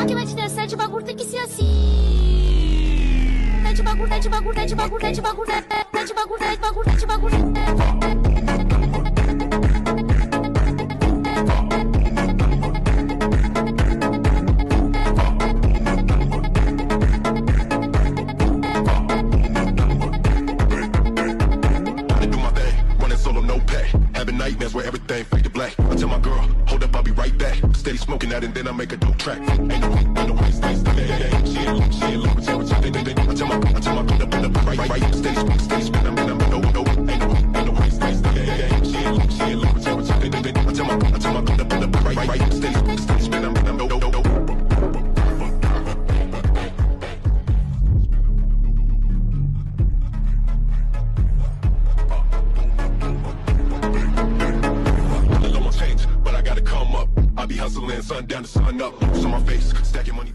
que vai te dar sete bagulho tem que ser assim. Sete bagulho, sete bagulho, sete bagulho, sete bagulho, sete bagulho, sete bagulho, sete bagulho. Nightmares where everything fade to black. I tell my girl, hold up, I'll be right back. Steady smoking that and then I make a dope track. Ain't no way, stay. She ain't look, I tell my girl to put up right. Steady spin, I'm no. Ain't no way, stay. She ain't look, I tell my girl to put up right. Steady spin, I'm no. Be hustling, sun down to sun up. Looks on my face, stacking money.